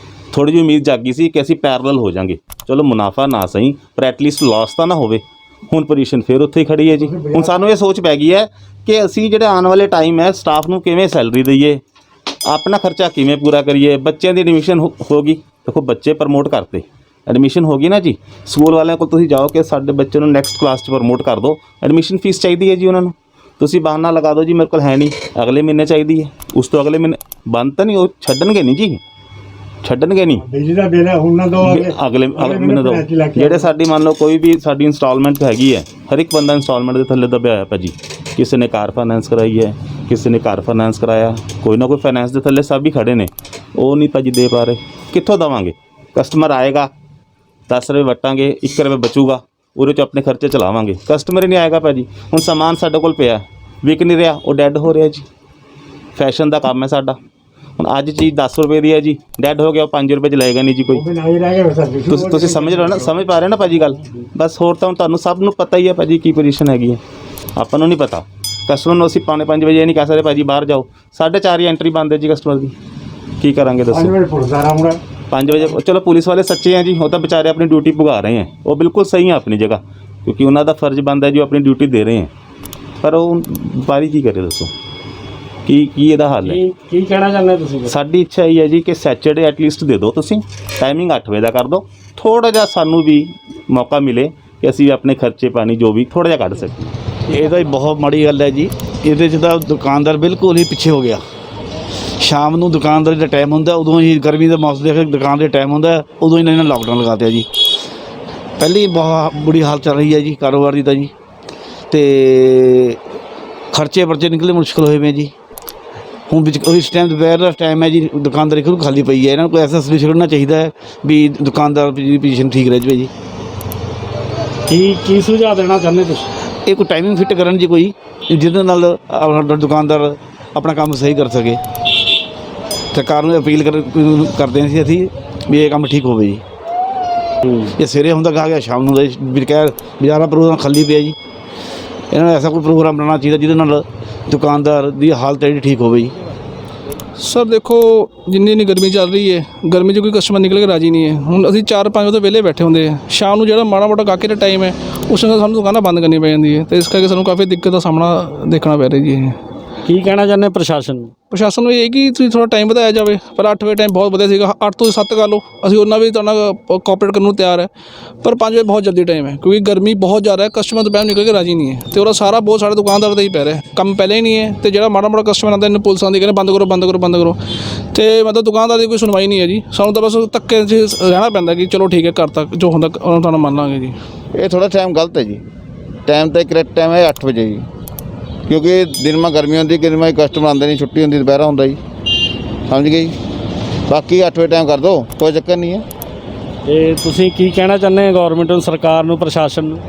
ਥੋੜ੍ਹੀ ਜਿਹੀ ਉਮੀਦ ਜਾਗੀ ਸੀ ਕਿ ਅਸੀਂ ਪੈਰਲਲ ਹੋ ਜਾਵਾਂਗੇ, ਚਲੋ ਮੁਨਾਫਾ ਨਾ ਸਹੀ ਪਰ ਐਟਲੀਸਟ ਲਾਸ ਤਾਂ ਨਾ ਹੋਵੇ। ਹੁਣ ਪੋਜੀਸ਼ਨ ਫਿਰ ਉੱਥੇ ਹੀ ਖੜੀ ਹੈ ਜੀ। ਹੁਣ ਸਾਨੂੰ ਇਹ ਸੋਚ ਪੈ ਗਈ ਹੈ ਕਿ ਅਸੀਂ ਜਿਹੜੇ ਆਉਣ ਵਾਲੇ ਟਾਈਮ ਹੈ ਸਟਾਫ ਨੂੰ ਕਿਵੇਂ ਸੈਲਰੀ ਦਈਏ, ਆਪਣਾ ਖਰਚਾ ਕਿਵੇਂ ਪੂਰਾ ਕਰੀਏ। ਬੱਚਿਆਂ ਦੀ ਐਡਮਿਸ਼ਨ ਹੋ ਗਈ, ਦੇਖੋ ਬੱਚੇ ਪ੍ਰਮੋਟ ਕਰਤੇ, ਐਡਮਿਸ਼ਨ ਹੋ ਗਈ ਨਾ ਜੀ। ਸਕੂਲ ਵਾਲਿਆਂ ਕੋਲ ਤੁਸੀਂ ਜਾਓ ਕਿ ਸਾਡੇ ਬੱਚੇ ਨੂੰ ਨੈਕਸਟ ਕਲਾਸ 'ਚ ਪ੍ਰਮੋਟ ਕਰ ਦਿਓ, ਐਡਮਿਸ਼ਨ ਫੀਸ ਚਾਹੀਦੀ ਹੈ ਜੀ ਉਹਨਾਂ ਨੂੰ। ਤੁਸੀਂ ਬਹਾਨਾ ਲਗਾ ਦਿਓ ਜੀ ਮੇਰੇ ਕੋਲ ਹੈ ਨਹੀਂ, ਅਗਲੇ ਮਹੀਨੇ ਚਾਹੀਦੀ ਹੈ, ਉਸ ਤੋਂ ਅਗਲੇ ਮਹੀਨੇ ਬੰਦ ਤਾਂ ਨਹੀਂ, ਉਹ ਛੱਡਣਗੇ ਨਹੀਂ ਜੀ, ਛੱਡਣਗੇ ਨਹੀਂ। ਬਿਜਲੀ ਦਾ ਬਿੱਲ ਹੁਣ ਨਾ ਦੋ, ਅਗਲੇ ਮਹੀਨੇ ਦੋ। ਜਿਹੜੇ ਸਾਡੀ ਮੰਨ ਲਓ ਕੋਈ ਵੀ ਸਾਡੀ ਇੰਸਟਾਲਮੈਂਟ ਹੈਗੀ ਹੈ, ਹਰ ਇੱਕ ਬੰਦਾ ਇੰਸਟਾਲਮੈਂਟ ਦੇ ਥੱਲੇ ਦੱਬਿਆ ਹੋਇਆ ਭਾਜੀ। ਕਿਸੇ ਨੇ ਕਾਰ ਫਾਈਨੈਂਸ ਕਰਾਈ ਹੈ, ਕਿਸੇ ਨੇ ਕਾਰ ਫਾਈਨੈਂਸ ਕਰਾਇਆ, ਕੋਈ ਨਾ ਕੋਈ ਫਾਈਨੈਂਸ ਦੇ ਥੱਲੇ ਸਭ ਹੀ ਖੜੇ ਨੇ। ਉਹ ਨਹੀਂ ਭਾਜੀ ਦੇ ਪਾ ਰਹੇ, ਕਿੱਥੋਂ ਦੇਵਾਂਗੇ? ਕਸਟਮਰ ਆਏਗਾ 10 ਰੁਪਏ ਵਟਾਂਗੇ, 1 ਰੁਪਏ ਬਚੂਗਾ, ਉਹਦੇ 'ਚ ਆਪਣੇ ਖਰਚੇ ਚਲਾਵਾਂਗੇ। ਕਸਟਮਰ ਹੀ ਨਹੀਂ ਆਏਗਾ ਭਾਜੀ। ਹੁਣ ਸਮਾਨ ਸਾਡੇ ਕੋਲ ਪਿਆ, ਵਿਕ ਨਹੀਂ ਰਿਹਾ, ਉਹ ਡੈਡ ਹੋ ਰਿਹਾ ਜੀ। ਫੈਸ਼ਨ ਦਾ ਕੰਮ ਹੈ ਸਾਡਾ। ਹੁਣ ਅੱਜ ਚੀਜ਼ 10 ਰੁਪਏ ਦੀ ਹੈ ਜੀ, ਡੈਡ ਹੋ ਗਿਆ, ਉਹ 5 ਰੁਪਏ 'ਚ ਲਏਗਾ ਨਹੀਂ ਜੀ ਕੋਈ। ਤੁਸੀਂ ਸਮਝ ਰਹੇ ਹੋ ਨਾ, ਸਮਝ ਪਾ ਰਹੇ ਨਾ ਭਾਜੀ ਗੱਲ। ਬਸ ਹੋਰ ਤਾਂ ਹੁਣ ਤੁਹਾਨੂੰ ਸਭ ਨੂੰ ਪਤਾ ਹੀ ਹੈ ਭਾਜੀ ਕੀ ਪੋਜੀਸ਼ਨ ਹੈਗੀ ਹੈ, ਆਪਾਂ ਨੂੰ ਨਹੀਂ ਪਤਾ। ਕਸਟਮਰ ਨੂੰ ਅਸੀਂ 5:30 ਵਜੇ ਇਹ ਨਹੀਂ ਕਹਿ ਸਕਦੇ ਭਾਜੀ ਬਾਹਰ ਜਾਓ, 4:30 ਹੀ ਐਂਟਰੀ ਬੰਦ ਹੈ ਜੀ ਕਸਟਮਰ ਦੀ। ਕੀ ਕਰਾਂਗੇ ਦੱਸੋ? 5 ਵਜੇ ਚਲੋ ਪੁਲਿਸ ਵਾਲੇ ਸੱਚੇ ਹੈ ਜੀ, ਉਹ ਤਾਂ ਵਿਚਾਰੇ ਆਪਣੀ ਡਿਊਟੀ ਪੁਗਾ ਰਹੇ ਹੈ, ਉਹ ਬਿਲਕੁਲ ਸਹੀ ਹੈ ਆਪਣੀ ਜਗ੍ਹਾ, ਕਿਉਂਕਿ ਉਹਨਾਂ ਦਾ ਫਰਜ਼ ਬਣਦਾ ਜੀ, ਉਹ ਆਪਣੀ ਡਿਊਟੀ ਦੇ ਰਹੇ ਹੈ। ਪਰ ਉਹ ਵਪਾਰੀ ਕੀ ਕਰੇ ਦੱਸੋ? ਕੀ ਇਹਦਾ ਹੱਲ ਹੈ? ਕੀ ਕਹਿਣਾ ਚਾਹੁੰਦੇ ਤੁਸੀਂ? ਸਾਡੀ ਇੱਛਾ ਇਹ ਹੈ ਜੀ ਕਿ ਸੈਚਰਡੇ ਐਟਲੀਸਟ ਦੇ ਦਿਓ ਤੁਸੀਂ, ਟਾਈਮਿੰਗ 8 ਵਜੇ ਦਾ ਕਰ ਦਿਓ, ਥੋੜ੍ਹਾ ਜਿਹਾ ਸਾਨੂੰ ਵੀ ਮੌਕਾ ਮਿਲੇ ਕਿ ਅਸੀਂ ਆਪਣੇ ਖਰਚੇ ਪਾਣੀ ਜੋ ਵੀ ਥੋੜ੍ਹਾ ਜਿਹਾ ਕੱਢ ਸਕੀਏ। ਇਹ ਤਾਂ ਬਹੁਤ ਮਾੜੀ ਗੱਲ ਹੈ ਜੀ। ਇਹਦੇ 'ਚ ਤਾਂ ਦੁਕਾਨਦਾਰ ਬਿਲਕੁਲ ਹੀ ਪਿੱਛੇ ਹੋ ਗਿਆ। ਸ਼ਾਮ ਨੂੰ ਦੁਕਾਨਦਾਰੀ ਦਾ ਟਾਈਮ ਹੁੰਦਾ, ਉਦੋਂ ਹੀ ਗਰਮੀ ਦਾ ਮੌਸਮ ਦੇਖ ਕੇ ਦੁਕਾਨ ਦੇ ਟਾਈਮ ਹੁੰਦਾ, ਉਦੋਂ ਇਹਨਾਂ ਨੇ ਲਾਕਡਾਊਨ ਲਗਾ ਦਿੱਤਾ ਜੀ। ਪਹਿਲੀ ਬਹੁਤ ਬੁਰੀ ਹਾਲਤ ਚੱਲ ਰਹੀ ਹੈ ਜੀ ਕਾਰੋਬਾਰ ਦੀ ਤਾਂ ਜੀ, ਅਤੇ ਖਰਚੇ ਪਰਚੇ ਨਿਕਲੇ ਮੁਸ਼ਕਿਲ ਹੋਏ ਪਏ ਜੀ। ਹੁਣ ਵਿੱਚ ਇਸ ਟਾਈਮ ਦੁਪਹਿਰ ਦਾ ਟਾਈਮ ਹੈ ਜੀ, ਦੁਕਾਨਦਾਰੀ ਖੁਦ ਖਾਲੀ ਪਈ ਹੈ। ਇਹਨਾਂ ਨੂੰ ਕੋਈ ਐਸਾ ਸਲਿਊਸ਼ਨ ਕੱਢਣਾ ਚਾਹੀਦਾ ਹੈ ਵੀ ਦੁਕਾਨਦਾਰ ਦੀ ਪੋਜੀਸ਼ਨ ਠੀਕ ਰਹਿ ਜਾਵੇ ਜੀ। ਕੀ ਸੁਝਾਅ ਦੇਣਾ ਚਾਹੁੰਦੇ ਤੁਸੀਂ? ਇਹ ਕੋਈ ਟਾਈਮਿੰਗ ਫਿੱਟ ਕਰਨ ਜੀ ਕੋਈ, ਜਿਹਦੇ ਨਾਲ ਆਪਣਾ ਦੁਕਾਨਦਾਰ ਆਪਣਾ ਕੰਮ ਸਹੀ ਕਰ ਸਕੇ। ਸਰਕਾਰ ਨੂੰ ਅਪੀਲ ਕਰਦੇ ਹਾਂ ਅਸੀਂ ਵੀ ਇਹ ਕੰਮ ਠੀਕ ਹੋਵੇ ਜੀ। ਇਹ ਸਵੇਰੇ ਹੁੰਦਾ ਗਾ ਗਿਆ, ਸ਼ਾਮ ਨੂੰ ਬਾਜ਼ਾਰਾਂ ਪ੍ਰੋਗਰਾਮ ਖਾਲੀ ਪਿਆ ਜੀ। ਇਹਨਾਂ ਨੂੰ ਐਸਾ ਕੋਈ ਪ੍ਰੋਗਰਾਮ ਬਣਾਉਣਾ ਚਾਹੀਦਾ ਜਿਹਦੇ ਨਾਲ ਦੁਕਾਨਦਾਰ ਦੀ ਹਾਲਤ ਜਿਹੜੀ ਠੀਕ ਹੋਵੇ ਜੀ। ਸਰ ਦੇਖੋ ਜਿੰਨੀ ਗਰਮੀ ਚੱਲ ਰਹੀ ਹੈ, ਗਰਮੀ 'ਚ ਕੋਈ ਕਸਟਮਰ ਨਿਕਲ ਕੇ ਰਾਜੀ ਨਹੀਂ ਹੈ। ਹੁਣ ਅਸੀਂ 4-5 ਵਜੇ ਵਿਹਲੇ ਬੈਠੇ ਹੁੰਦੇ ਆ, ਸ਼ਾਮ ਨੂੰ ਜਿਹੜਾ ਮਾੜਾ ਮੋਟਾ ਗਾਹਕੀ ਦਾ ਟਾਈਮ ਹੈ ਉਸ ਨਾਲ ਸਾਨੂੰ ਦੁਕਾਨਾਂ ਬੰਦ ਕਰਨੀ ਪੈ ਜਾਂਦੀ ਹੈ, ਅਤੇ ਇਸ ਕਰਕੇ ਸਾਨੂੰ ਕਾਫੀ ਦਿੱਕਤ ਦਾ ਸਾਹਮਣਾ ਦੇਖਣਾ ਪੈ ਰਿਹਾ ਜੀ। ਇਹ ਕੀ ਕਹਿਣਾ ਚਾਹੁੰਦੇ ਪ੍ਰਸ਼ਾਸਨ ਨੂੰ? ਪ੍ਰਸ਼ਾਸਨ ਨੂੰ ਇਹ ਕਿ ਤੁਸੀਂ ਥੋੜ੍ਹਾ ਟਾਈਮ ਵਧਾਇਆ ਜਾਵੇ। ਪਰ 8 ਵਜੇ ਟਾਈਮ ਬਹੁਤ ਵਧੀਆ ਸੀਗਾ, 8 ਤੋਂ 7 ਕਰ ਲਓ, ਅਸੀਂ ਉਹਨਾਂ ਵੀ ਤੁਹਾਡੇ ਨਾਲ ਕੋਆਪਰੇਟ ਕਰਨ ਨੂੰ ਤਿਆਰ ਹੈ। ਪਰ 5 ਵਜੇ ਬਹੁਤ ਜਲਦੀ ਟਾਈਮ ਹੈ, ਕਿਉਂਕਿ ਗਰਮੀ ਬਹੁਤ ਜ਼ਿਆਦਾ ਹੈ, ਕਸਟਮਰ ਦੁਪਹਿਰ ਨਿਕਲ ਕੇ ਰਾਜੀ ਨਹੀਂ ਹੈ, ਅਤੇ ਉਹਦਾ ਸਾਰਾ ਬਹੁਤ ਸਾਡੇ ਦੁਕਾਨਦਾਰ ਦਾ ਹੀ ਪੈ ਰਿਹਾ। ਕੰਮ ਪਹਿਲਾਂ ਹੀ ਨਹੀਂ ਹੈ, ਅਤੇ ਜਿਹੜਾ ਮਾੜਾ ਮੋਟਾ ਕਸਟਮਰ ਆਉਂਦਾ ਇਹਨੂੰ ਪੁਲਿਸ ਆਉਂਦੀ ਕਹਿੰਦੇ ਬੰਦ ਕਰੋ ਬੰਦ ਕਰੋ ਬੰਦ ਕਰੋ, ਅਤੇ ਮਤਲਬ ਦੁਕਾਨਦਾਰ ਦੀ ਕੋਈ ਸੁਣਵਾਈ ਨਹੀਂ ਹੈ ਜੀ। ਸਾਨੂੰ ਤਾਂ ਬਸ ਧੱਕੇ 'ਚ ਰਹਿਣਾ ਪੈਂਦਾ ਕਿ ਚਲੋ ਠੀਕ ਹੈ ਘਰ ਤੱਕ ਜੋ ਹੁੰਦਾ ਉਹਨਾਂ ਤੁਹਾਨੂੰ ਮੰਨ ਲਾਂਗੇ ਜੀ। ਇਹ ਥੋੜ੍ਹਾ ਟਾਈਮ ਗਲਤ ਹੈ ਜੀ। ਟਾਈਮ ਤਾਂ ਕਰੈਕਟ ਟਾਈਮ ਹੈ 8 ਵਜੇ ਜੀ, ਕਿਉਂਕਿ ਦਿਨ ਮਾ ਗਰਮੀ ਹੁੰਦੀ, ਦਿਨ ਮਾ ਕਸਟਮਰ ਆਉਂਦੇ ਨਹੀਂ, ਛੁੱਟੀ ਹੁੰਦੀ, ਦੁਪਹਿਰਾ ਹੁੰਦਾ ਜੀ, ਸਮਝ ਗਏ ਜੀ। ਬਾਕੀ 8 ਵਜੇ ਟਾਈਮ ਕਰ ਦਿਓ, ਕੋਈ ਚੱਕਰ ਨਹੀਂ ਹੈ। ਤੇ ਤੁਸੀਂ ਕੀ ਕਹਿਣਾ ਚਾਹੁੰਦੇ ਹੋ ਗਵਰਨਮੈਂਟ ਨੂੰ, ਸਰਕਾਰ ਨੂੰ, ਪ੍ਰਸ਼ਾਸਨ ਨੂੰ?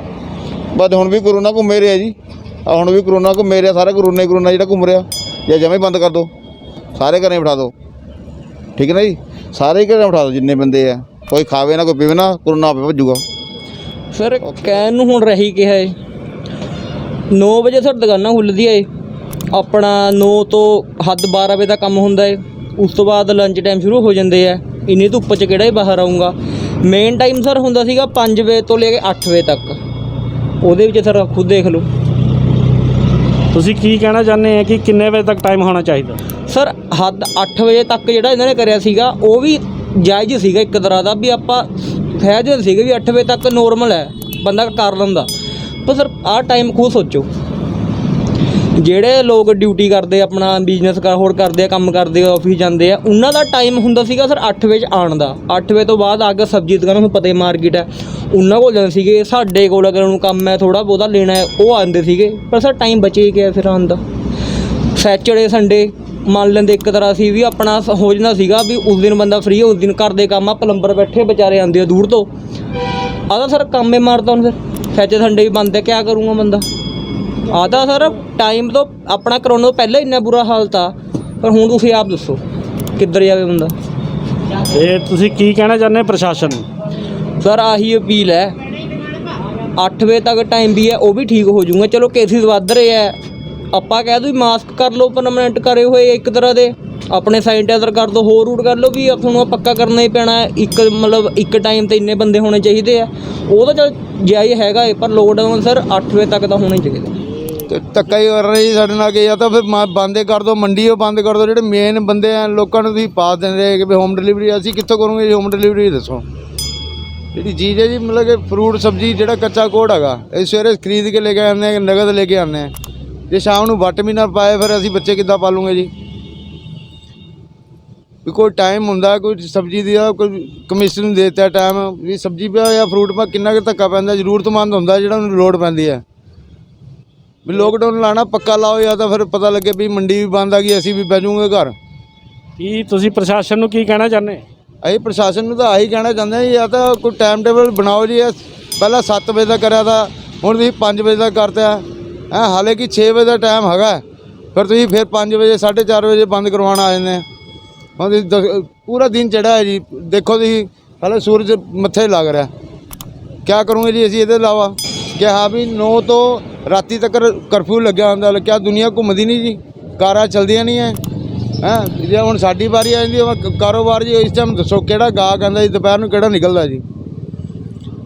ਬਸ ਹੁਣ ਵੀ ਕਰੋਨਾ ਘੁੰਮੇ ਰਿਹਾ ਜੀ, ਹੁਣ ਵੀ ਕਰੋਨਾ ਘੁੰਮੇ ਰਿਹਾ, ਸਾਰਾ ਕਰੋਨਾ ਜਿਹੜਾ ਘੁੰਮ ਰਿਹਾ, ਜਾਂ ਜਮੇ ਬੰਦ ਕਰ ਦਿਓ, ਸਾਰੇ ਘਰੇ ਬਿਠਾ ਦਿਓ, ਠੀਕ ਹੈ ਨਾ ਜੀ, ਸਾਰੇ ਹੀ ਘਰੇ ਬਿਠਾ ਦਿਓ ਜਿੰਨੇ ਬੰਦੇ ਆ, ਕੋਈ ਖਾਵੇ ਨਾ ਕੋਈ ਪੀਵੇ ਨਾ, ਕਰੋਨਾ ਆਪੇ ਭੱਜੂਗਾ। ਸਰ ਕਹਿਣ ਨੂੰ ਹੁਣ ਰਹੀ ਕਿਹਾ ਹੈ 9 ਵਜੇ ਸਰ ਦੁਕਾਨਾਂ ਖੁੱਲ੍ਹਦੀਆਂ ਏ, ਆਪਣਾ 9 ਤੋਂ ਹੱਦ 12 ਵਜੇ ਦਾ ਕੰਮ ਹੁੰਦਾ ਏ, ਉਸ ਤੋਂ ਬਾਅਦ ਲੰਚ ਟਾਈਮ ਸ਼ੁਰੂ ਹੋ ਜਾਂਦੇ ਆ। ਇੰਨੀ ਧੁੱਪ 'ਚ ਕਿਹੜਾ ਹੀ ਬਾਹਰ ਆਊਗਾ। ਮੇਨ ਟਾਈਮ ਸਰ ਹੁੰਦਾ ਸੀਗਾ 5 ਵਜੇ ਤੋਂ ਲੈ ਕੇ 8 ਵਜੇ ਤੱਕ, ਉਹਦੇ ਵਿੱਚ ਸਰ ਖੁਦ ਦੇਖ ਲਓ। ਤੁਸੀਂ ਕੀ ਕਹਿਣਾ ਚਾਹੁੰਦੇ ਆ ਕਿ ਕਿੰਨੇ ਵਜੇ ਤੱਕ ਟਾਈਮ ਹੋਣਾ ਚਾਹੀਦਾ? ਸਰ ਹੱਦ 8 ਵਜੇ ਤੱਕ ਜਿਹੜਾ ਇਹਨਾਂ ਨੇ ਕਰਿਆ ਸੀਗਾ ਉਹ ਵੀ ਜਾਇਜ਼ ਸੀਗਾ ਇੱਕ ਤਰ੍ਹਾਂ ਦਾ, ਵੀ ਆਪਾਂ ਫਾਇਦੇ ਸੀਗੇ ਵੀ 8 ਵਜੇ ਤੱਕ ਨੋਰਮਲ ਹੈ, ਬੰਦਾ ਕਰ ਲੈਂਦਾ। ਪਰ ਸਰ ਆਹ ਟਾਈਮ ਖੁਦ ਸੋਚੋ, ਜਿਹੜੇ ਲੋਕ ਡਿਊਟੀ ਕਰਦੇ, ਆਪਣਾ ਬਿਜ਼ਨਸ ਹੋਰ ਕਰਦੇ ਆ, ਕੰਮ ਕਰਦੇ ਆ, ਆਫਿਸ ਜਾਂਦੇ ਆ, ਉਹਨਾਂ ਦਾ ਟਾਈਮ ਹੁੰਦਾ ਸੀਗਾ ਸਰ 8 ਵਜੇ ਆਉਣ ਦਾ। 8 ਵਜੇ ਤੋਂ ਬਾਅਦ ਆ ਕੇ ਸਬਜ਼ੀ ਦੁਕਾਨ, ਨੂੰ ਪਤਾ ਹੀ ਮਾਰਕੀਟ ਹੈ, ਉਹਨਾਂ ਕੋਲ ਜਾਂਦੇ ਸੀਗੇ। ਸਾਡੇ ਕੋਲ ਅਗਰ ਉਹਨੂੰ ਕੰਮ ਹੈ ਥੋੜ੍ਹਾ ਬਹੁਤਾ ਲੈਣਾ ਹੈ, ਉਹ ਆਉਂਦੇ ਸੀਗੇ, ਪਰ ਸਰ ਟਾਈਮ ਬਚੇ ਹੀ ਗਿਆ ਫਿਰ ਆਉਣ ਦਾ। ਸੈਚਰਡੇ ਸੰਡੇ ਮੰਨ ਲੈਂਦੇ ਇੱਕ ਤਰ੍ਹਾਂ ਸੀ ਵੀ ਆਪਣਾ ਹੋ ਜਾਂਦਾ ਸੀਗਾ ਵੀ ਉਸ ਦਿਨ ਬੰਦਾ ਫ੍ਰੀ, ਉਸ ਦਿਨ ਘਰ ਦੇ ਕੰਮ ਆ, ਪਲੰਬਰ ਬੈਠੇ ਵਿਚਾਰੇ ਆਉਂਦੇ ਆ ਦੂਰ ਤੋਂ, ਆਹ ਤਾਂ ਸਰ ਕੰਮ ਹੀ ਮਾਰਦਾ। ਹੁਣ ਫਿਰ ਸੈਚਰਡੇ ਸੰਡੇ ਵੀ ਬੰਦ ਹੈ, ਕਿਆ ਕਰੂੰਗਾ ਬੰਦਾ। ਆਹ ਤਾਂ ਸਰ ਟਾਈਮ ਤੋਂ ਆਪਣਾ ਕਰੋਨਾ ਤੋਂ ਪਹਿਲਾਂ ਇੰਨਾ ਬੁਰਾ ਹਾਲ ਤਾ, ਪਰ ਹੁਣ ਤੁਸੀਂ ਆਪ ਦੱਸੋ ਕਿੱਧਰ ਜਾਵੇ ਬੰਦਾ। ਇਹ ਤੁਸੀਂ ਕੀ ਕਹਿਣਾ ਚਾਹੁੰਦੇ ਪ੍ਰਸ਼ਾਸਨ ਨੂੰ? ਸਰ ਆਹੀ ਅਪੀਲ ਹੈ, 8 ਵਜੇ ਤੱਕ ਟਾਈਮ ਵੀ ਹੈ, ਉਹ ਵੀ ਠੀਕ ਹੋ ਜਾਊਗਾ। ਚਲੋ ਕੇਸਿਸ ਵੱਧ ਰਹੇ ਹੈ, ਆਪਾਂ ਕਹਿ ਦੋ ਵੀ ਮਾਸਕ ਕਰ ਲਓ ਪਰਮਾਨੈਂਟ ਕਰੇ ਹੋਏ ਇੱਕ ਤਰ੍ਹਾਂ ਦੇ, ਆਪਣੇ ਸੈਨੀਟਾਈਜ਼ਰ ਕਰ ਦਿਓ, ਹੋਰ ਰੂਟ ਕਰ ਲਓ, ਵੀ ਤੁਹਾਨੂੰ ਪੱਕਾ ਕਰਨਾ ਹੀ ਪੈਣਾ ਹੈ। ਇੱਕ ਟਾਈਮ 'ਤੇ ਇੰਨੇ ਬੰਦੇ ਹੋਣੇ ਚਾਹੀਦੇ ਆ, ਉਹ ਤਾਂ ਚਲ ਜਾਇਜ਼ ਹੈਗਾ ਏ, ਪਰ ਲੋਕਡਾਊਨ ਸਰ 8 ਵਜੇ ਤੱਕ ਤਾਂ ਹੋਣਾ ਹੀ ਚਾਹੀਦਾ। ਤੇ ਧੱਕਾ ਹੀ ਕਰ ਰਹੇ ਜੀ ਸਾਡੇ ਨਾਲ, ਕਿ ਜਾਂ ਤਾਂ ਫਿਰ ਬੰਦ ਕਰ ਦਿਓ, ਮੰਡੀ ਉਹ ਬੰਦ ਕਰ ਦਿਓ, ਜਿਹੜੇ ਮੇਨ ਬੰਦੇ ਆ ਲੋਕਾਂ ਨੂੰ ਤੁਸੀਂ ਪਾਸ ਦਿੰਦੇ ਕਿ ਵੀ ਹੋਮ ਡਿਲੀਵਰੀ, ਅਸੀਂ ਕਿੱਥੋਂ ਕਰੂੰਗੇ ਜੀ ਹੋਮ ਡਿਲੀਵਰੀ? ਦੱਸੋ ਜਿਹੜੀ ਚੀਜ਼ ਹੈ ਜੀ, ਮਤਲਬ ਕਿ ਫਰੂਟ ਸਬਜ਼ੀ ਜਿਹੜਾ ਕੱਚਾ ਕੋਡ ਹੈਗਾ, ਇਹ ਸਵੇਰੇ ਖਰੀਦ ਕੇ ਲੈ ਕੇ ਆਉਂਦੇ ਹਾਂ, ਨਗਦ ਲੈ ਕੇ ਆਉਂਦੇ ਹਾਂ, ਜੇ ਸ਼ਾਮ ਨੂੰ ਵੱਟ ਵੀ ਨਾ ਪਾਏ ਫਿਰ ਅਸੀਂ ਬੱਚੇ ਕਿੱਦਾਂ ਪਾਲੂਗੇ ਜੀ? ਵੀ ਕੋਈ ਟਾਈਮ ਹੁੰਦਾ, ਕੋਈ ਸਬਜ਼ੀ ਦਾ ਕੋਈ ਕਮਿਸ਼ਨ ਦੇ ਦਿੱਤਾ ਟਾਈਮ ਵੀ ਸਬਜ਼ੀ ਪਿਆ ਜਾਂ ਫਰੂਟ ਪਾ, ਕਿੰਨਾ ਕੁ ਧੱਕਾ ਪੈਂਦਾ, ਜ਼ਰੂਰਤਮੰਦ ਹੁੰਦਾ ਜਿਹੜਾ ਉਹਨੂੰ ਲੋੜ ਪੈਂਦੀ ਹੈ। ਵੀ ਲੋਕਡਾਊਨ ਲਾਣਾ ਪੱਕਾ ਲਾਓ, ਜਾਂ ਤਾਂ ਫਿਰ ਪਤਾ ਲੱਗੇ ਵੀ ਮੰਡੀ ਵੀ ਬੰਦ ਆ ਗਈ, ਅਸੀਂ ਵੀ ਬਹਿ ਜਾਊਂਗੇ ਘਰ। ਕੀ ਤੁਸੀਂ ਪ੍ਰਸ਼ਾਸਨ ਨੂੰ ਕੀ ਕਹਿਣਾ ਚਾਹੁੰਦੇ? ਅਸੀਂ ਪ੍ਰਸ਼ਾਸਨ ਨੂੰ ਤਾਂ ਆਹੀ ਕਹਿਣਾ ਚਾਹੁੰਦੇ ਹਾਂ, ਜਾਂ ਤਾਂ ਕੋਈ ਟਾਈਮ ਟੇਬਲ ਬਣਾਓ ਜੀ। ਪਹਿਲਾਂ 7 ਵਜੇ ਦਾ ਕਰਿਆ ਤਾਂ ਹੁਣ ਤੁਸੀਂ 5 ਵਜੇ ਦਾ ਕਰਤਾ ਹੈ, ਹਾਲੇ ਕਿ 6 ਵਜੇ ਦਾ ਟਾਈਮ ਹੈਗਾ, ਫਿਰ ਤੁਸੀਂ ਫਿਰ 5 ਵਜੇ 4:30 ਵਜੇ ਬੰਦ ਕਰਵਾਉਣ ਆ ਜਾਂਦੇ। ਹੁਣ ਤੁਸੀਂ ਪੂਰਾ ਦਿਨ ਚੜ੍ਹਾ ਹੈ ਜੀ, ਦੇਖੋ ਤੁਸੀਂ ਹਾਲੇ ਸੂਰਜ ਮੱਥੇ ਲੱਗ ਰਿਹਾ, ਕਿਆ ਕਰੂੰਗੇ ਜੀ ਅਸੀਂ ਇਹਦੇ ਇਲਾਵਾ? ਕਿ ਹਾਂ ਵੀ 9 ਤੋਂ ਰਾਤੀ ਤੱਕ ਕਰਫਿਊ ਲੱਗਿਆ ਹੁੰਦਾ, ਕਿਆ ਦੁਨੀਆ ਘੁੰਮਦੀ ਨਹੀਂ ਜੀ, ਕਾਰਾਂ ਚਲਦੀਆਂ ਨਹੀਂ ਹੈ। ਜੇ ਹੁਣ ਸਾਡੀ ਵਾਰੀ ਆ ਜਾਂਦੀ ਕਾਰੋਬਾਰ ਜੀ, ਇਸ ਟਾਈਮ ਦੱਸੋ ਕਿਹੜਾ ਗਾਹਕ ਆਉਂਦਾ ਜੀ, ਦੁਪਹਿਰ ਨੂੰ ਕਿਹੜਾ ਨਿਕਲਦਾ ਜੀ?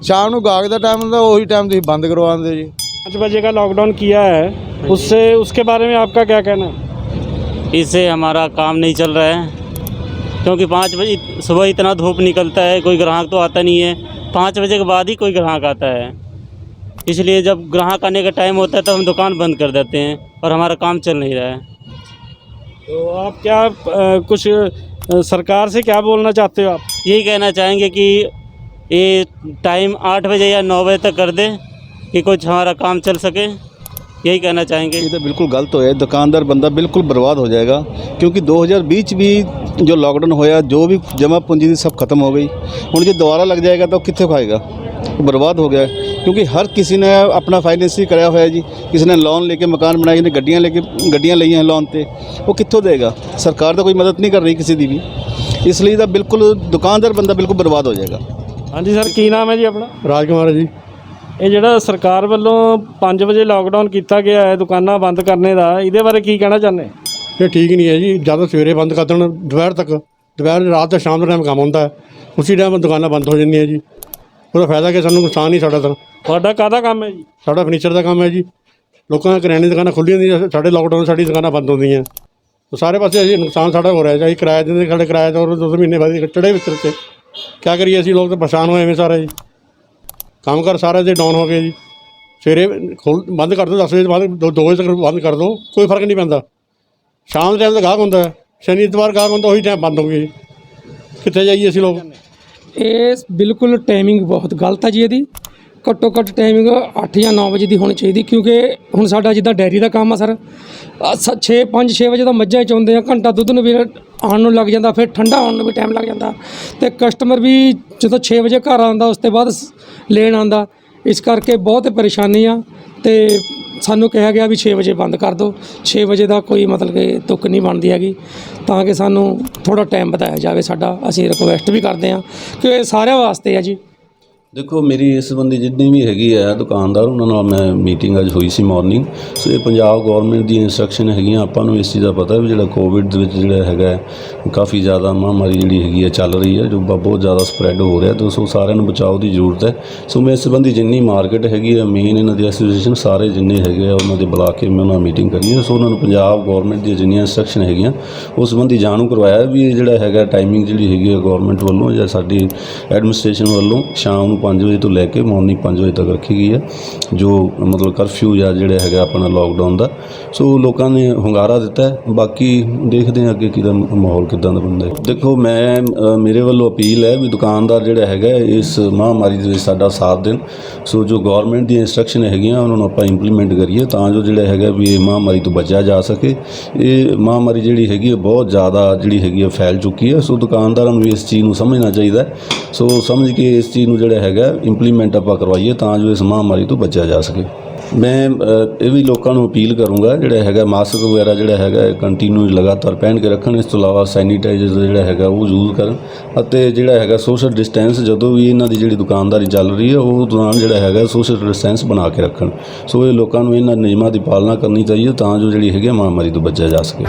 ਸ਼ਾਮ ਨੂੰ ਗਾਹਕ ਦਾ ਟਾਈਮ ਹੁੰਦਾ, ਉਹੀ ਟਾਈਮ ਤੁਸੀਂ ਬੰਦ ਕਰਵਾ ਦਿੰਦੇ ਜੀ। 5 बजे का लॉकडाउन किया है, उससे उसके बारे में आपका क्या कहना है? इससे हमारा काम नहीं चल रहा है, क्योंकि 5 बजे सुबह इतना धूप निकलता है, कोई ग्राहक तो आता नहीं है। 5 बजे के बाद ही कोई ग्राहक आता है, इसलिए जब ग्राहक आने का टाइम होता है तो हम दुकान बंद कर देते हैं और हमारा काम चल नहीं रहा है। तो आप क्या कुछ सरकार से क्या बोलना चाहते हो आप? यही कहना चाहेंगे कि ये टाइम 8 बजे या 9 बजे तक कर दें कि कुछ हमारा काम चल सके, यही कहना चाहेंगे। ये तो बिल्कुल गलत होया, दुकानदार बंदा बिल्कुल बर्बाद हो जाएगा, क्योंकि 2020 भी जो लॉकडाउन होया, जो भी जमा पूंजी थी सब खत्म हो गई। हुण जो दोबारा लग जाएगा तो कित्थे खाएगा? बर्बाद हो गया है, क्योंकि हर किसी ने अपना फाइनेंस ही कराया हुआ है जी। किसी ने लोन लेके मकान बनाए, किसी ने गड्डियाँ ली हैं लोन पे, वो कित्थों देगा? सरकार तो कोई मदद नहीं कर रही किसी की भी, इसलिए तो बिल्कुल दुकानदार बंदा बिल्कुल बर्बाद हो जाएगा। हाँ जी सर, की नाम है जी अपना? ਰਾਜਕੁਮਾਰ ਹੈ ਜੀ। ਇਹ ਜਿਹੜਾ ਸਰਕਾਰ ਵੱਲੋਂ 5 ਵਜੇ ਲਾਕਡਾਊਨ ਕੀਤਾ ਗਿਆ ਹੈ ਦੁਕਾਨਾਂ ਬੰਦ ਕਰਨੇ ਦਾ, ਇਹਦੇ ਬਾਰੇ ਕੀ ਕਹਿਣਾ ਚਾਹੁੰਦੇ? ਇਹ ਠੀਕ ਨਹੀਂ ਹੈ ਜੀ, ਜ਼ਿਆਦਾ ਸਵੇਰੇ ਬੰਦ ਕਰ ਦੇਣ, ਦੁਪਹਿਰ ਤੱਕ, ਦੁਪਹਿਰ ਰਾਤ ਦਾ ਸ਼ਾਮ ਦਾ ਟਾਈਮ ਕੰਮ ਹੁੰਦਾ ਹੈ, ਉਸੇ ਟਾਈਮ ਦੁਕਾਨਾਂ ਬੰਦ ਹੋ ਜਾਂਦੀਆਂ ਜੀ। ਉਹਦਾ ਫਾਇਦਾ ਕਿ ਸਾਨੂੰ ਨੁਕਸਾਨ ਨਹੀਂ ਸਾਡਾ। ਤਾਂ ਤੁਹਾਡਾ ਕਾਹਦਾ ਕੰਮ ਹੈ ਜੀ? ਸਾਡਾ ਫਰਨੀਚਰ ਦਾ ਕੰਮ ਹੈ ਜੀ। ਲੋਕਾਂ ਦੀਆਂ ਕਰਿਆਨੇ ਦੁਕਾਨਾਂ ਖੁੱਲ੍ਹੀਆਂ ਹੁੰਦੀਆਂ, ਸਾਡੇ ਲਾਕਡਾਊਨ ਸਾਡੀ ਦੁਕਾਨਾਂ ਬੰਦ ਹੁੰਦੀਆਂ, ਸਾਰੇ ਪਾਸੇ ਅਸੀਂ ਨੁਕਸਾਨ ਸਾਡਾ ਹੋ ਰਿਹਾ ਜੀ। ਕਿਰਾਇਆ ਦਿੰਦੇ, ਸਾਡੇ ਕਿਰਾਇਆ ਤਾਂ 2 ਮਹੀਨੇ ਬਾਅਦ ਚੜ੍ਹੇ ਵਿੱਚ ਤੇ ਕਿਆ ਕਰੀਏ ਅਸੀਂ, ਲੋਕ ਤਾਂ ਪਰੇਸ਼ਾਨ ਹੋਏ ਐਵੇਂ ਸਾਰੇ ਜੀ। ਕੰਮ ਕਰ ਸਾਰਾ ਦੇ ਡਾਊਨ ਹੋ ਗਏ ਜੀ। ਸਵੇਰੇ ਬੰਦ ਕਰ ਦਿਓ, 10 ਵਜੇ ਤੋਂ ਬਾਅਦ 2 ਵਜੇ ਤੱਕ ਬੰਦ ਕਰ ਦਿਓ, ਕੋਈ ਫਰਕ ਨਹੀਂ ਪੈਂਦਾ। ਸ਼ਾਮ ਦੇ ਟਾਈਮ ਦਾ ਗਾਹਕ ਹੁੰਦਾ, ਸ਼ਨੀ ਐਤਵਾਰ ਗਾਹਕ ਹੁੰਦਾ, ਉਹੀ ਟਾਈਮ ਬੰਦ ਹੋ ਗਏ ਜੀ। ਕਿੱਥੇ ਜਾਈਏ ਅਸੀਂ ਲੋਕ? ਇਹ ਬਿਲਕੁਲ ਟਾਈਮਿੰਗ ਬਹੁਤ ਗਲਤ ਹੈ ਜੀ ਇਹਦੀ। ਘੱਟੋ ਘੱਟ ਟਾਈਮਿੰਗ 8 ਜਾਂ 9 ਵਜੇ ਦੀ ਹੋਣੀ ਚਾਹੀਦੀ, ਕਿਉਂਕਿ ਹੁਣ ਸਾਡਾ ਜਿੱਦਾਂ ਡੈਰੀ ਦਾ ਕੰਮ ਆ ਸਰ, 5-6 ਵਜੇ ਤਾਂ ਮੱਝਾਂ ਚੋਂਦੇ ਆ, ਘੰਟਾ ਦੁੱਧ ਨੂੰ ਵੀ ਆਉਣ ਨੂੰ ਲੱਗ ਜਾਂਦਾ, ਫਿਰ ਠੰਡਾ ਹੋਣ ਨੂੰ ਵੀ ਟਾਈਮ ਲੱਗ ਜਾਂਦਾ, ਅਤੇ ਕਸਟਮਰ ਵੀ ਜਦੋਂ 6 ਵਜੇ ਘਰ ਆਉਂਦਾ ਉਸ ਤੋਂ ਬਾਅਦ ਲੈਣ ਆਉਂਦਾ, ਇਸ ਕਰਕੇ ਬਹੁਤ ਪਰੇਸ਼ਾਨੀ ਆ। ਅਤੇ ਸਾਨੂੰ ਕਿਹਾ ਗਿਆ ਵੀ 6 ਵਜੇ ਬੰਦ ਕਰ ਦਿਓ। 6 ਵਜੇ ਦਾ ਕੋਈ ਮਤਲਬ ਕਿ ਤੁੱਕ ਨਹੀਂ ਬਣਦੀ ਹੈਗੀ, ਤਾਂ ਕਿ ਸਾਨੂੰ ਥੋੜ੍ਹਾ ਟਾਈਮ ਵਧਾਇਆ ਜਾਵੇ ਸਾਡਾ। ਅਸੀਂ ਰਿਕੁਐਸਟ ਵੀ ਕਰਦੇ ਹਾਂ ਕਿ ਇਹ ਸਾਰਿਆਂ ਵਾਸਤੇ ਹੈ ਜੀ। ਦੇਖੋ, ਮੇਰੀ ਇਸ ਸੰਬੰਧੀ ਜਿੰਨੀ ਵੀ ਹੈਗੀ ਹੈ ਦੁਕਾਨਦਾਰ, ਉਹਨਾਂ ਨਾਲ ਮੈਂ ਮੀਟਿੰਗ ਅੱਜ ਹੋਈ ਸੀ ਮਾਰਨਿੰਗ। ਸੋ ਇਹ ਪੰਜਾਬ ਗੌਰਮੈਂਟ ਦੀ ਇੰਸਟਰਕਸ਼ਨ ਹੈਗੀਆਂ। ਆਪਾਂ ਨੂੰ ਇਸ ਚੀਜ਼ ਦਾ ਪਤਾ ਵੀ ਜਿਹੜਾ ਕੋਵਿਡ ਦੇ ਵਿੱਚ ਜਿਹੜਾ ਹੈਗਾ ਕਾਫੀ ਜ਼ਿਆਦਾ ਮਹਾਂਮਾਰੀ ਜਿਹੜੀ ਹੈਗੀ ਹੈ ਚੱਲ ਰਹੀ ਹੈ, ਜੋ ਬਹੁਤ ਜ਼ਿਆਦਾ ਸਪਰੈਡ ਹੋ ਰਿਹਾ, ਤੇ ਸੋ ਸਾਰਿਆਂ ਨੂੰ ਬਚਾਓ ਦੀ ਜ਼ਰੂਰਤ ਹੈ। ਸੋ ਮੈਂ ਇਸ ਸੰਬੰਧੀ ਜਿੰਨੀ ਮਾਰਕੀਟ ਹੈਗੀ ਹੈ, ਮੇਨ ਇਹਨਾਂ ਦੀ ਐਸੋਸੀਏਸ਼ਨ ਸਾਰੇ ਜਿੰਨੇ ਹੈਗੇ ਆ ਉਹਨਾਂ ਦੇ ਬੁਲਾ ਕੇ ਮੈਂ ਉਹਨਾਂ ਨਾਲ ਮੀਟਿੰਗ ਕਰੀ ਹੈ। ਸੋ ਉਹਨਾਂ ਨੂੰ ਪੰਜਾਬ ਗੌਰਮੈਂਟ ਦੀਆਂ ਜਿੰਨੀਆਂ ਇੰਸਟਰਕਸ਼ਨ ਹੈਗੀਆਂ ਉਸ ਸੰਬੰਧੀ ਜਾਣੂ ਕਰਵਾਇਆ ਵੀ ਇਹ ਜਿਹੜਾ ਹੈਗਾ ਟਾਈਮਿੰਗ ਜਿਹੜੀ ਹੈਗੀ ਹੈ ਗੌਰਮੈਂਟ ਵੱਲੋਂ ਜਾਂ ਸਾਡੀ ਐਡਮਿਨਿਸਟ੍ਰੇਸ਼ਨ ਵੱਲੋਂ ਸ਼ਾਮ ਨੂੰ 5 ਵਜੇ ਤੋਂ ਲੈ ਕੇ ਮਾਰਨਿੰਗ 5 ਵਜੇ ਤੱਕ ਰੱਖੀ ਗਈ ਹੈ, ਜੋ ਮਤਲਬ ਕਰਫਿਊ ਜਾਂ ਜਿਹੜਾ ਹੈਗਾ ਆਪਣਾ ਲੋਕਡਾਊਨ ਦਾ। ਸੋ ਲੋਕਾਂ ਨੇ ਹੁੰਗਾਰਾ ਦਿੱਤਾ ਹੈ। ਬਾਕੀ ਦੇਖਦੇ ਹਾਂ ਅੱਗੇ ਕਿਹਦਾ ਮਾਹੌਲ ਕਿੱਦਾਂ ਦਾ ਬਣਦਾ ਹੈ। ਦੇਖੋ, ਮੇਰੇ ਵੱਲੋਂ ਅਪੀਲ ਹੈ ਵੀ ਦੁਕਾਨਦਾਰ ਜਿਹੜਾ ਹੈਗਾ ਇਸ ਮਹਾਂਮਾਰੀ ਦੇ ਵਿੱਚ ਸਾਡਾ ਸਾਥ ਦੇਣ। ਸੋ ਜੋ ਗੌਰਮੈਂਟ ਦੀਆਂ ਇੰਸਟਰਕਸ਼ਨ ਹੈਗੀਆਂ ਉਹਨਾਂ ਨੂੰ ਆਪਾਂ ਇੰਪਲੀਮੈਂਟ ਕਰੀਏ, ਤਾਂ ਜੋ ਜਿਹੜਾ ਹੈਗਾ ਵੀ ਇਹ ਮਹਾਂਮਾਰੀ ਤੋਂ ਬਚਿਆ ਜਾ ਸਕੇ। ਇਹ ਮਹਾਂਮਾਰੀ ਜਿਹੜੀ ਹੈਗੀ ਹੈ ਬਹੁਤ ਜ਼ਿਆਦਾ ਜਿਹੜੀ ਹੈਗੀ ਹੈ ਫੈਲ ਚੁੱਕੀ ਹੈ। ਸੋ ਦੁਕਾਨਦਾਰਾਂ ਨੂੰ ਇਸ ਚੀਜ਼ ਨੂੰ ਸਮਝਣਾ ਚਾਹੀਦਾ। ਸੋ ਸਮਝ ਕੇ ਇਸ ਚੀਜ਼ ਨੂੰ ਜਿਹੜਾ ਹੈਗਾ ਇੰਪਲੀਮੈਂਟ ਆਪਾਂ ਕਰਵਾਈਏ, ਤਾਂ ਜੋ ਇਸ ਮਹਾਂਮਾਰੀ ਤੋਂ ਬਚਿਆ ਜਾ ਸਕੇ। ਮੈਂ ਇਹ ਵੀ ਲੋਕਾਂ ਨੂੰ ਅਪੀਲ ਕਰੂੰਗਾ ਜਿਹੜਾ ਹੈਗਾ ਮਾਸਕ ਵਗੈਰਾ ਜਿਹੜਾ ਹੈਗਾ ਕੰਟੀਨਿਊ ਲਗਾਤਾਰ ਪਹਿਨ ਕੇ ਰੱਖਣ। ਇਸ ਤੋਂ ਇਲਾਵਾ ਸੈਨੀਟਾਈਜ਼ਰ ਜਿਹੜਾ ਹੈਗਾ ਉਹ ਯੂਜ਼ ਕਰਨ, ਅਤੇ ਜਿਹੜਾ ਹੈਗਾ ਸੋਸ਼ਲ ਡਿਸਟੈਂਸ ਜਦੋਂ ਵੀ ਇਹਨਾਂ ਦੀ ਜਿਹੜੀ ਦੁਕਾਨਦਾਰੀ ਚੱਲ ਰਹੀ ਹੈ ਉਹ ਦੌਰਾਨ ਜਿਹੜਾ ਹੈਗਾ ਸੋਸ਼ਲ ਡਿਸਟੈਂਸ ਬਣਾ ਕੇ ਰੱਖਣ। ਸੋ ਇਹ ਲੋਕਾਂ ਨੂੰ ਇਹਨਾਂ ਨਿਯਮਾਂ ਦੀ ਪਾਲਣਾ ਕਰਨੀ ਚਾਹੀਏ, ਤਾਂ ਜੋ ਜਿਹੜੀ ਹੈਗੀ ਮਹਾਂਮਾਰੀ ਤੋਂ ਬਚਿਆ ਜਾ ਸਕੇ।